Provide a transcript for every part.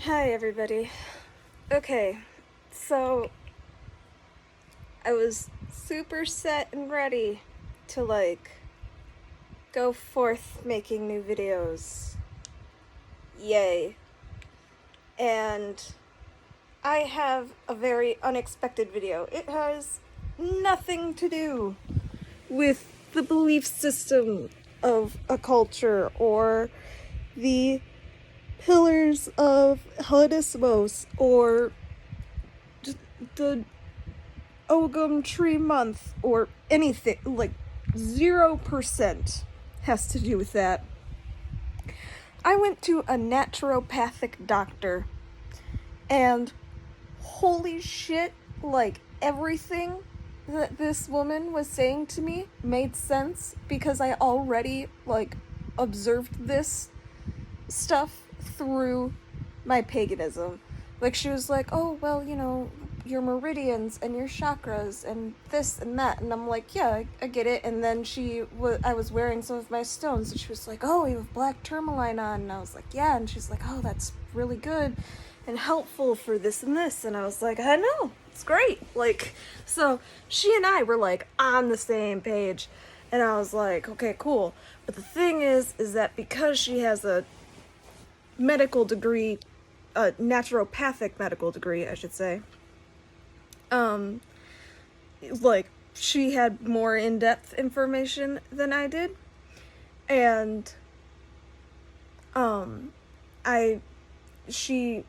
Hi, everybody. Okay, so I was super set and ready to go forth making new videos. Yay. And I have a very unexpected video. It has nothing to do with the belief system of a culture or the pillars of Hellenismos or the Ogum Tree Month or anything. 0% has to do with that. I went to a naturopathic doctor, and holy shit, everything that this woman was saying to me made sense because I already observed this stuff through my paganism. She was like, oh, well, your meridians and your chakras and this and that. And I'm like, yeah, I get it. And then I was wearing some of my stones, and she was like, oh, you have black tourmaline on. And I was like, yeah. And she's like, oh, that's really good and helpful for this and this. And I was like, I know, it's great. So she and I were on the same page. And I was like, okay, cool. But the thing is that because she has a medical degree, a naturopathic medical degree, I should say, she had more in-depth information than I did. And, she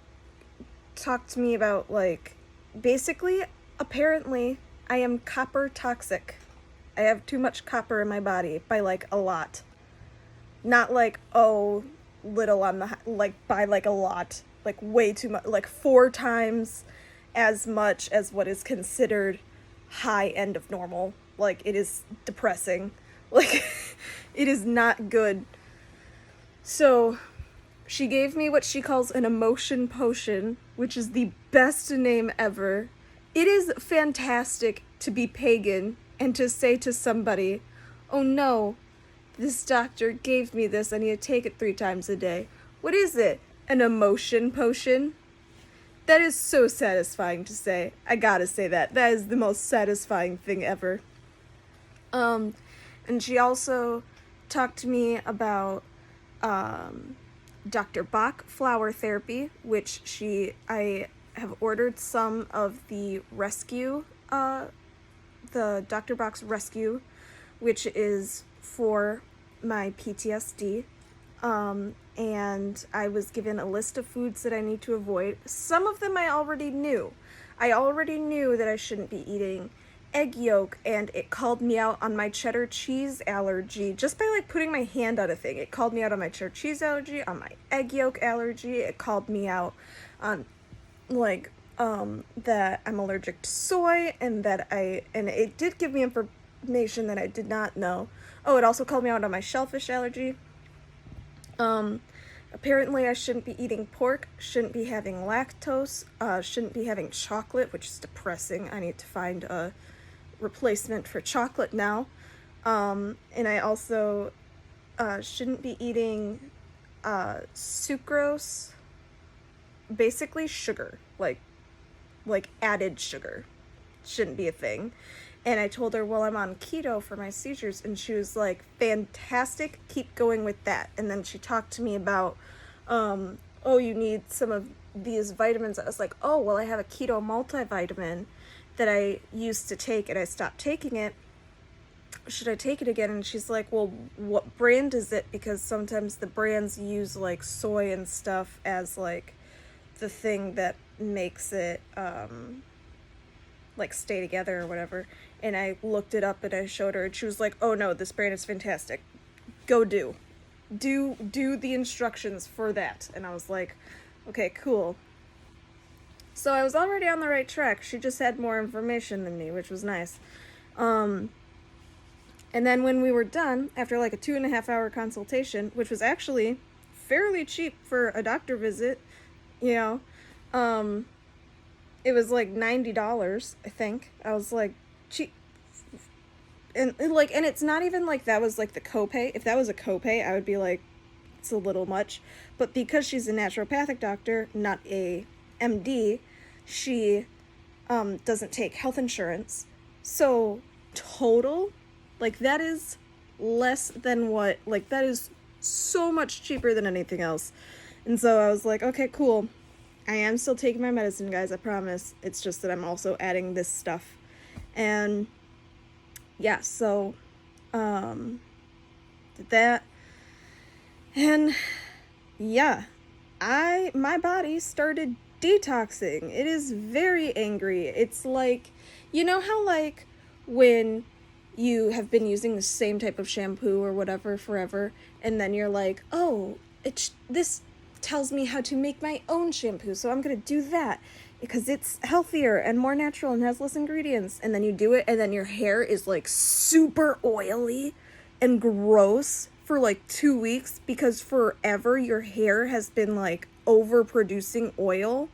talked to me about, basically, apparently, I am copper toxic. I have too much copper in my body by, a lot. Not little on the, by a lot. Way too much. 4 times as much as what is considered high end of normal. It is depressing. It is not good. So she gave me what she calls an emotion potion, which is the best name ever. It is fantastic to be pagan and to say to somebody, oh no, this doctor gave me this, I need to take it 3 times a day. What is it? An emotion potion? That is so satisfying to say. I gotta say that. That is the most satisfying thing ever. And she also talked to me about Dr. Bach flower therapy, which I have ordered some of the rescue, the Dr. Bach's rescue, which is for my PTSD. And I was given a list of foods that I need to avoid. Some of them I already knew. I already knew that I shouldn't be eating egg yolk, and it called me out on my cheddar cheese allergy just by putting my hand on a thing. It called me out on my cheddar cheese allergy, on my egg yolk allergy. It called me out on that I'm allergic to soy, and it did give me information that I did not know. Oh, it also called me out on my shellfish allergy. Apparently I shouldn't be eating pork, shouldn't be having lactose, shouldn't be having chocolate, which is depressing. I need to find a replacement for chocolate now. And I also shouldn't be eating sucrose, basically sugar, like added sugar. Shouldn't be a thing. And I told her, well, I'm on keto for my seizures. And she was like, fantastic, keep going with that. And then she talked to me about, oh, you need some of these vitamins. I was like, oh, well, I have a keto multivitamin that I used to take and I stopped taking it. Should I take it again? And she's like, well, what brand is it? Because sometimes the brands use soy and stuff as the thing that makes it stay together or whatever. And I looked it up and I showed her, and she was like, oh no, this brand is fantastic, go do the instructions for that. And I was like, okay, cool. So I was already on the right track. She just had more information than me, which was nice. And then when we were done, after a 2.5 hour consultation, which was actually fairly cheap for a doctor visit, it was $90, I think. I was like, cheap. And it's not even that was the copay. If that was a copay, I would be like, it's a little much. But because she's a naturopathic doctor, not a MD, she doesn't take health insurance. So total, like, that is less than what, like, that is so much cheaper than anything else. And so I was like, okay, cool. I am still taking my medicine, guys, I promise. It's just that I'm also adding this stuff. And yeah, so did that. And yeah, my body started detoxing. It is very angry. It's like, you know how, like, when you have been using the same type of shampoo or whatever forever, and then you're like, oh, this tells me how to make my own shampoo, so I'm gonna do that because it's healthier and more natural and has less ingredients. And then you do it, and then your hair is like super oily and gross for like 2 weeks because forever your hair has been like overproducing oil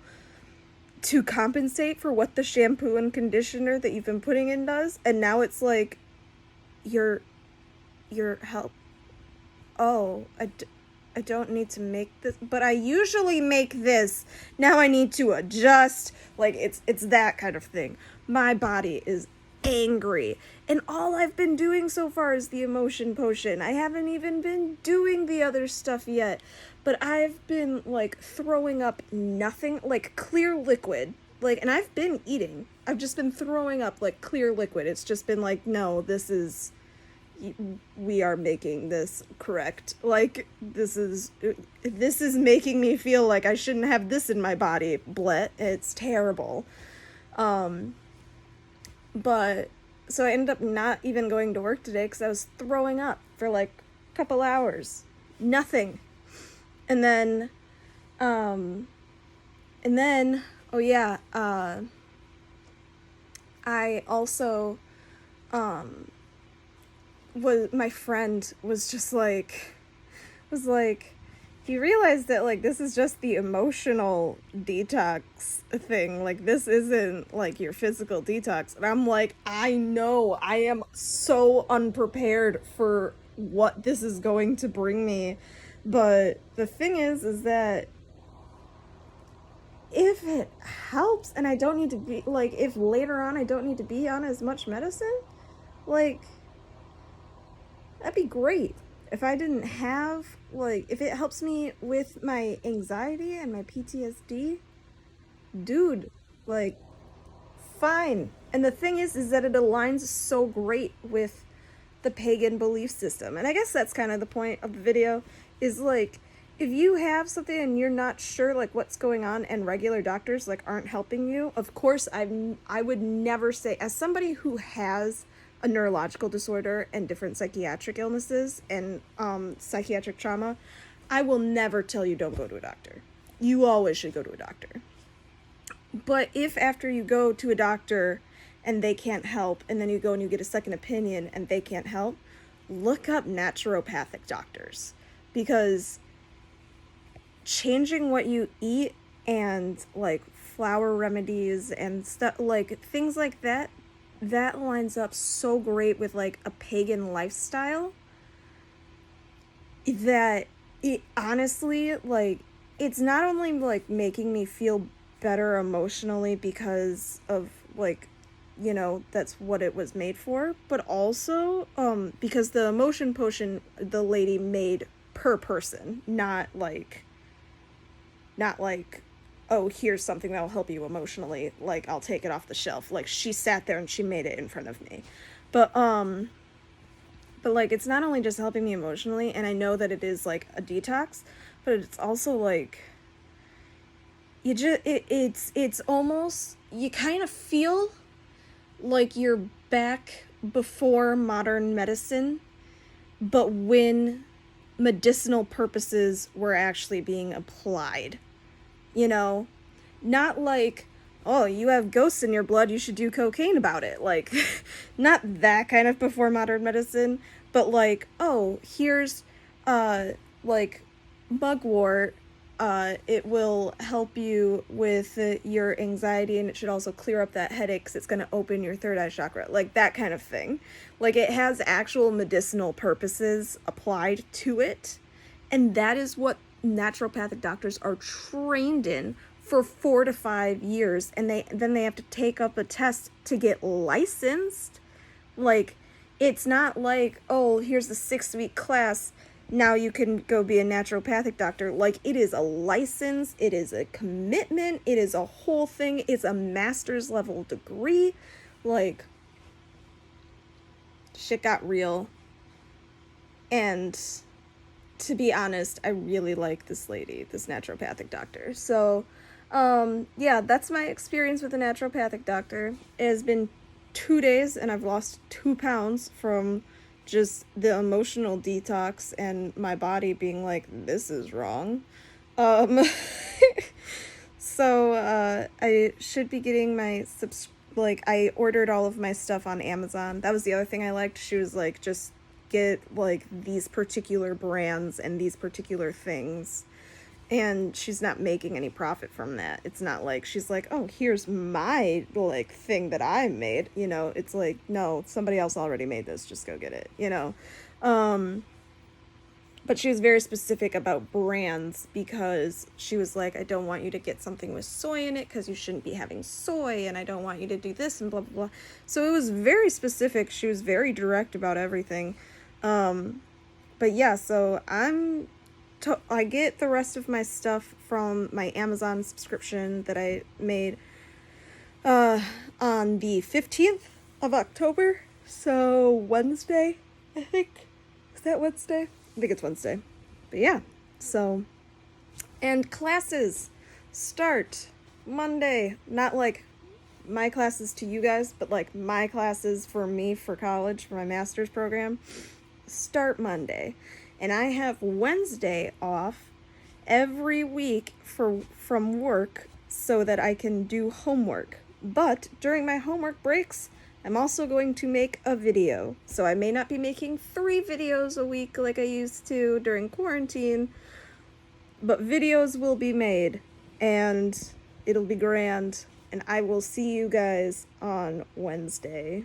to compensate for what the shampoo and conditioner that you've been putting in does. And now it's like your help. Oh, I don't need to make this, but I usually make this. Now I need to adjust. Like, it's that kind of thing. My body is angry. And all I've been doing so far is the emotion potion. I haven't even been doing the other stuff yet. But I've been, like, throwing up nothing, like, clear liquid. Like, and I've been eating. I've just been throwing up, like, clear liquid. It's just been like, no, we are making this correct. Like, this is making me feel like I shouldn't have this in my body. Bleh. It's terrible. But, so I ended up not even going to work today because I was throwing up for like a couple hours. Nothing. And then, oh yeah, I also, my friend was like, you realize that, like, this is just the emotional detox thing. Like, this isn't, like, your physical detox. And I'm like, I know, I am so unprepared for what this is going to bring me. But the thing is that if it helps and I don't need to be, like, if later on I don't need to be on as much medicine, like, that'd be great. If I didn't have, like, if it helps me with my anxiety and my PTSD, dude, like, fine. And the thing is that it aligns so great with the pagan belief system. And I guess that's kind of the point of the video, is, like, if you have something and you're not sure, like, what's going on and regular doctors, like, aren't helping you, of course, I would never say, as somebody who has a neurological disorder and different psychiatric illnesses and psychiatric trauma, I will never tell you don't go to a doctor. You always should go to a doctor. But if after you go to a doctor and they can't help, and then you go and you get a second opinion and they can't help, look up naturopathic doctors. Because changing what you eat and, like, flower remedies and stuff, like, things like that, that lines up so great with, like, a pagan lifestyle that it honestly, like, it's not only, like, making me feel better emotionally because of, like, you know, that's what it was made for, but also because the emotion potion the lady made per person, not like, oh, here's something that'll help you emotionally, like, I'll take it off the shelf. Like, she sat there and she made it in front of me. But like, it's not only just helping me emotionally, and I know that it is, like, a detox, but it's also, like, it's almost, you kind of feel like you're back before modern medicine, but when medicinal purposes were actually being applied. You know, not like, oh, you have ghosts in your blood, you should do cocaine about it. Like, not that kind of before modern medicine, but like, oh, here's, like, mugwort. It will help you with your anxiety, and it should also clear up that headache because it's going to open your third eye chakra. Like, that kind of thing. Like, it has actual medicinal purposes applied to it. And that is what naturopathic doctors are trained in for 4 to 5 years. And then they have to take up a test to get licensed. Like, it's not like, oh, here's the 6-week class, now you can go be a naturopathic doctor. Like, it is a license, it is a commitment, it is a whole thing, it's a master's level degree. Like, shit got real. And to be honest, I really like this lady, this naturopathic doctor. So, yeah, that's my experience with a naturopathic doctor. It has been 2 days and I've lost 2 pounds from just the emotional detox and my body being like, this is wrong. So, I should be getting my I ordered all of my stuff on Amazon. That was the other thing I liked. She was like, just get like these particular brands and these particular things. And she's not making any profit from that. It's not like she's like, oh, here's my like thing that I made. You know, it's like, no, somebody else already made this. Just go get it, you know. But she was very specific about brands because she was like, I don't want you to get something with soy in it because you shouldn't be having soy, and I don't want you to do this and blah, blah, blah. So it was very specific. She was very direct about everything. But yeah, so I get the rest of my stuff from my Amazon subscription that I made on the 15th of October. So Wednesday, I think. Is that Wednesday? I think it's Wednesday. But yeah, so. And classes start Monday. Not like my classes to you guys, but like my classes for me for college, for my master's program, start Monday. And I have Wednesday off every week from work so that I can do homework. But during my homework breaks, I'm also going to make a video. So I may not be making 3 videos a week like I used to during quarantine, but videos will be made and it'll be grand. And I will see you guys on Wednesday.